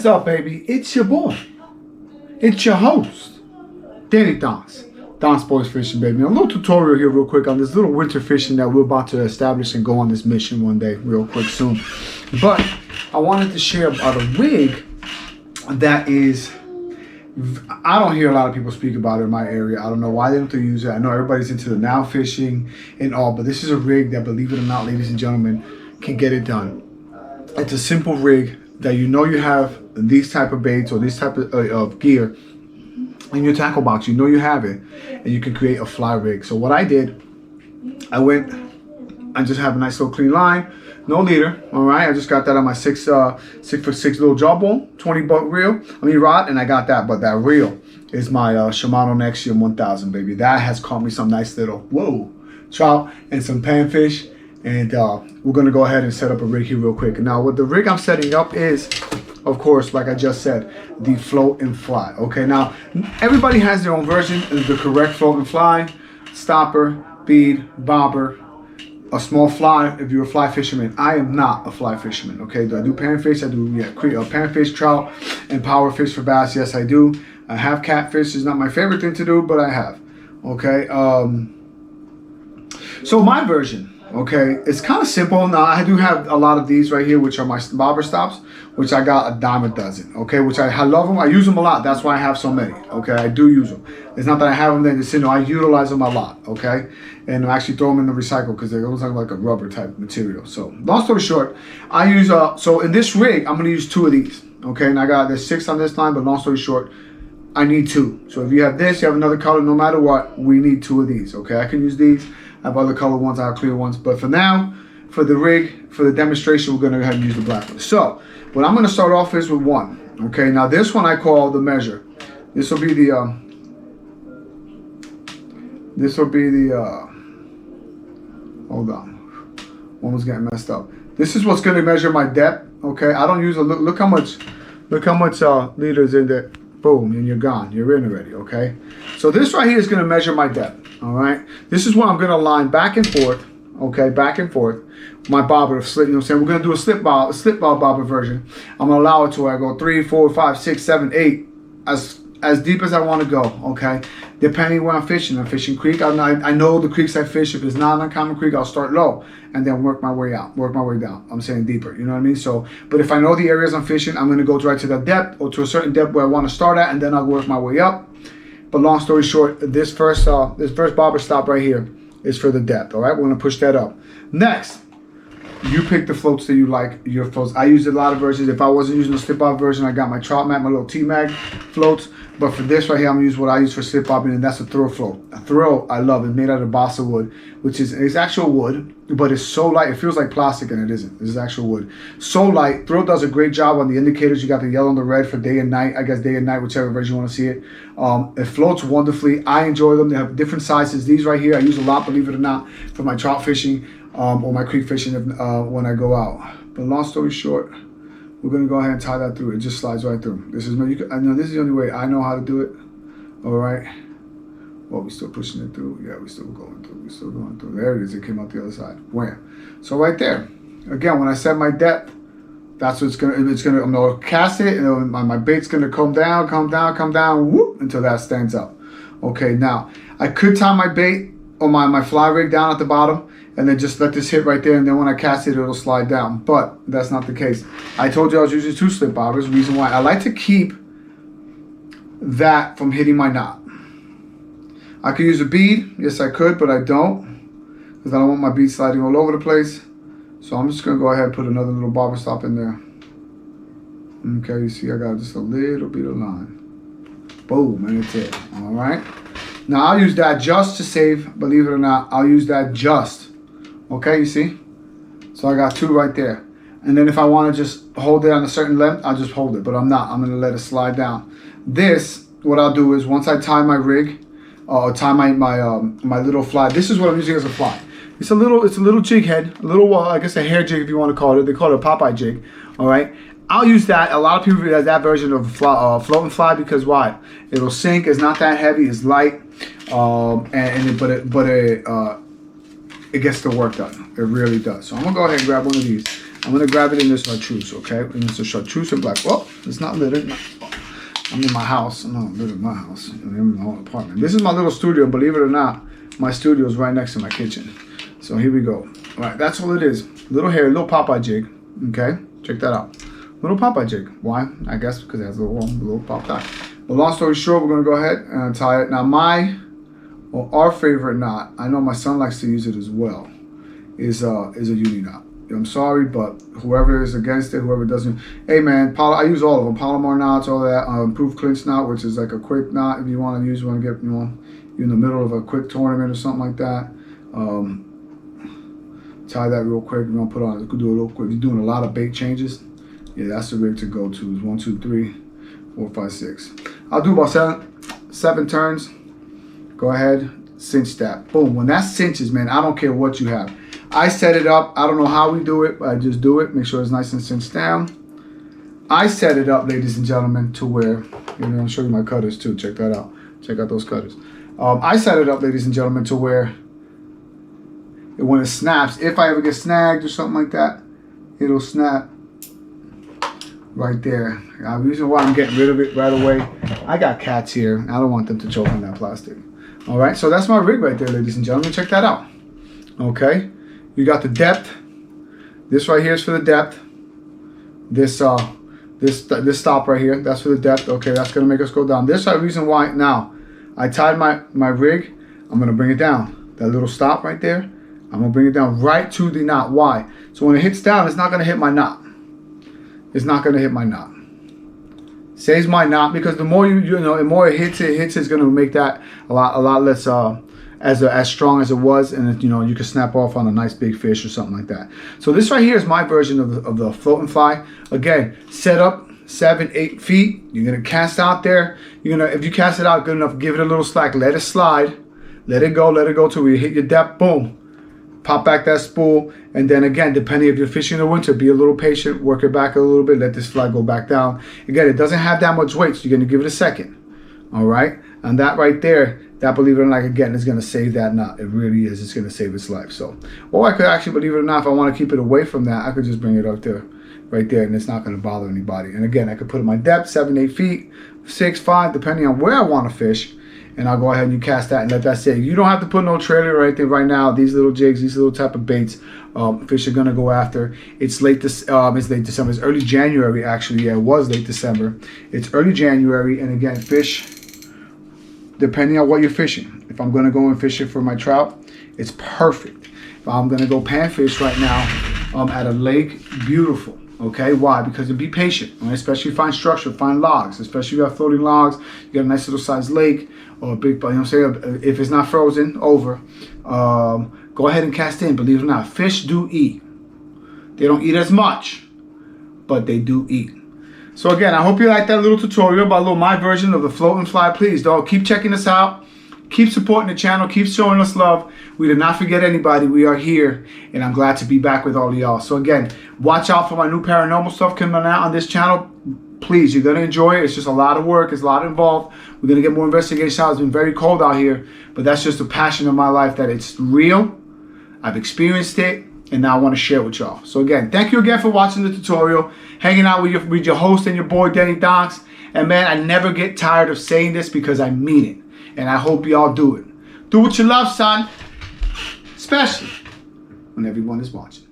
is up, baby? It's your boy. It's your host, Danny Donx. Donxboyzfishing, baby. A little tutorial here real quick on this little winter fishing that we're about to establish and go on this mission one day real quick soon. But I wanted to share about a rig that is, I don't hear a lot of people speak about it in my area. I don't know why they don't use it. I know everybody's into the now fishing and all, but this is a rig that, believe it or not, ladies and gentlemen, can get it done. It's a simple rig that you have these type of baits or this type of gear in your tackle box. You know you have it, and you can create a fly rig. So what I did, I just have a nice little clean line, no leader. All right, I just got that on my 6'6" little jawbone, 20-buck reel. Rod, and I got that. But that reel is my Shimano Nexium 1000, baby. That has caught me some nice little trout and some panfish. And we're gonna go ahead and set up a rig here real quick. Now, what the rig I'm setting up is, of course, like I just said, the float and fly. Okay, now everybody has their own version of the correct float and fly: stopper, bead, bobber, a small fly if you're a fly fisherman. I am not a fly fisherman. Okay, do I do panfish? I do, panfish, trout, and power fish for bass. Yes, I do. I have catfish. It's not my favorite thing to do, but I have. Okay, so my version. Okay, it's kind of simple. Now, I do have a lot of these right here, which are my bobber stops, which I got a dime a dozen. Okay, which I love them. I use them a lot. That's why I have so many. Okay, I do use them. It's not that I have them there just, I utilize them a lot. Okay, and I actually throw them in the recycle because they almost like a rubber type material. So, long story short, I use so in this rig, I'm gonna use 2 of these. Okay, and there's 6 on this line, but long story short, I need 2. So if you have this, you have another color. No matter what, we need 2 of these. Okay, I can use these. I have other color ones, I have clear ones, but for now, for the rig, for the demonstration, we're gonna go ahead and use the black one. So, what I'm gonna start off is with 1. Okay, now this one I call the measure. This will be the, hold on, one was getting messed up. This is what's gonna measure my depth. Okay, I don't use a, look how much liters in there. Boom, and you're gone. You're in already, okay? So this right here is gonna measure my depth, all right? This is what I'm gonna line back and forth, okay, back and forth. My bobber of slip, you know what I'm saying? We're gonna do a slip ball bobber version. I'm gonna allow it to where I go 3, 4, 5, 6, 7, 8, as deep as I wanna go, okay? Depending where I'm fishing. I'm fishing creek. I know the creeks I fish. If it's not an uncommon creek, I'll start low and then work my way out, work my way down. I'm saying deeper, you know what I mean? So, but if I know the areas I'm fishing, I'm gonna go right to that depth or to a certain depth where I wanna start at, and then I'll work my way up. But long story short, this first bobber stop right here is for the depth, all right? We're gonna push that up. Next, you pick the floats that you like, your floats. I use a lot of versions. If I wasn't using the slip bob version, I got my trout mat, my little T-mag floats. But for this right here, I'm gonna use what I use for slip bobbing, and that's a throw float. A throw, I love it. Made out of balsa wood, which is, it's actual wood, but it's so light. It feels like plastic, and it isn't. This is actual wood. So light. Throw does a great job on the indicators. You got the yellow and the red for day and night. I guess day and night, whichever version you want to see it. It floats wonderfully. I enjoy them. They have different sizes. These right here, I use a lot, believe it or not, for my trout fishing or my creek fishing when I go out. But long story short, we're gonna go ahead and tie that through. It just slides right through. This is I know this is the only way I know how to do it. All right. Well, we're still pushing it through. Yeah, we're still going through. We're still going through. There it is. It came out the other side. Wham. So right there. Again, when I set my depth, that's what I'm gonna cast it, and my bait's gonna come down, whoop, until that stands up. Okay. Now I could tie my bait or my fly rig down at the bottom, and then just let this hit right there, and then when I cast it, it'll slide down. But that's not the case. I told you I was using 2 slip bobbers. Reason why I like to keep that from hitting my knot. I could use a bead. Yes, I could, but I don't, because I don't want my bead sliding all over the place. So I'm just gonna go ahead and put another little bobber stop in there. Okay, you see I got just a little bit of line. Boom, and it's it. All right. Now I'll use that just to save, believe it or not, I'll use that just. Okay, you see? So I got 2 right there. And then if I want to just hold it on a certain length, I'll just hold it, but I'm not. I'm going to let it slide down. This, what I'll do is once I tie my rig, or tie my little fly, this is what I'm using as a fly. It's a little jig head, a little, I guess a hair jig if you want to call it. They call it a Popeye jig, all right? I'll use that. A lot of people use that version of float and fly because why? It'll sink. It's not that heavy. It's light, but it gets the work done. It really does. So I'm gonna go ahead and grab one of these. I'm gonna grab it in this chartreuse, okay? And it's a chartreuse and black. Oh, it's not littered. No. I'm in my house. No, I'm in my house. I'm in my own apartment. This is my little studio. Believe it or not, my studio is right next to my kitchen. So here we go. All right, that's all it is. Little hair, little Popeye jig. Okay, check that out. Little Popeye jig. Why? I guess because it has a little Popeye. But long story short, we're gonna go ahead and tie it. Now our favorite knot, I know my son likes to use it as well, is a uni knot. I'm sorry, but whoever is against it, whoever doesn't, hey man, I use all of them. Palomar knots, all that. Improved clinch knot, which is like a quick knot if you want to use. You want to get, you're in the middle of a quick tournament or something like that. Tie that real quick. We're gonna put on. Do it real quick. You're doing a lot of bait changes. Yeah, that's the rig to go to. Is 1, 2, 3, 4, 5, 6. I'll do about seven turns. Go ahead, cinch that. Boom. When that cinches, man, I don't care what you have. I set it up. I don't know how we do it, but I just do it. Make sure it's nice and cinched down. I set it up, ladies and gentlemen, to where, I'll show you my cutters too. Check that out. Check out those cutters. I set it up, ladies and gentlemen, to where when it snaps, if I ever get snagged or something like that, it'll snap right there. The reason why I'm getting rid of it right away, I got cats here. I don't want them to choke on that plastic. All right, so that's my rig right there, ladies and gentlemen. Check that out. Okay. You got the depth. This right here is for the depth. This stop right here, that's for the depth. Okay, that's gonna make us go down. This is the reason why. Now, I tied my rig. I'm gonna bring it down. That little stop right there, I'm gonna bring it down right to the knot. Why? So when it hits down, it's not gonna hit my knot. It's not gonna hit my knot. Saves my knot because the more the more it hits, it's gonna make that a lot less as strong as it was, and you can snap off on a nice big fish or something like that. So this right here is my version of the float and fly. Again, set up 7, 8 feet. You're gonna cast out there. If you cast it out good enough, give it a little slack, let it slide, let it go till you hit your depth. Boom, pop back that spool, and then again, depending if you're fishing in the winter, be a little patient, work it back a little bit, let this fly go back down. Again, it doesn't have that much weight, so you're gonna give it a second. All right, and that right there, that, believe it or not, again, is going to save that knot. It really is. It's going to save its life. So, or I could actually, believe it or not, if I want to keep it away from that, I could just bring it up there, right there, and it's not going to bother anybody. And again, I could put it in my depth, 7, 8 feet, 6, 5, depending on where I want to fish. And I'll go ahead and you cast that and let that sit. You don't have to put no trailer or anything right now. These little jigs, these little type of baits, fish are going to go after. It's late December. It's early January, actually. Yeah, it was late December. It's early January. And again, fish, depending on what you're fishing. If I'm going to go and fish it for my trout, it's perfect. If I'm going to go panfish right now at a lake, beautiful. Okay, why? Because be patient, right? Especially find structure, find logs. Especially if you have floating logs, you got a nice little sized lake or a big, if it's not frozen over, go ahead and cast in. Believe it or not, fish do eat. They don't eat as much, but they do eat. So again, I hope you like that little tutorial about my version of the float and fly. Please, dog, keep checking us out. Keep supporting the channel. Keep showing us love. We did not forget anybody. We are here, and I'm glad to be back with all of y'all. So again, watch out for my new paranormal stuff coming out on this channel. Please, you're going to enjoy it. It's just a lot of work. It's a lot involved. We're going to get more investigation out. It's been very cold out here, but that's just a passion of my life that it's real. I've experienced it, and now I want to share it with y'all. So again, thank you again for watching the tutorial, hanging out with your host and your boy, Denny Donx. And man, I never get tired of saying this because I mean it. And I hope y'all do it. Do what you love, son. Especially when everyone is watching.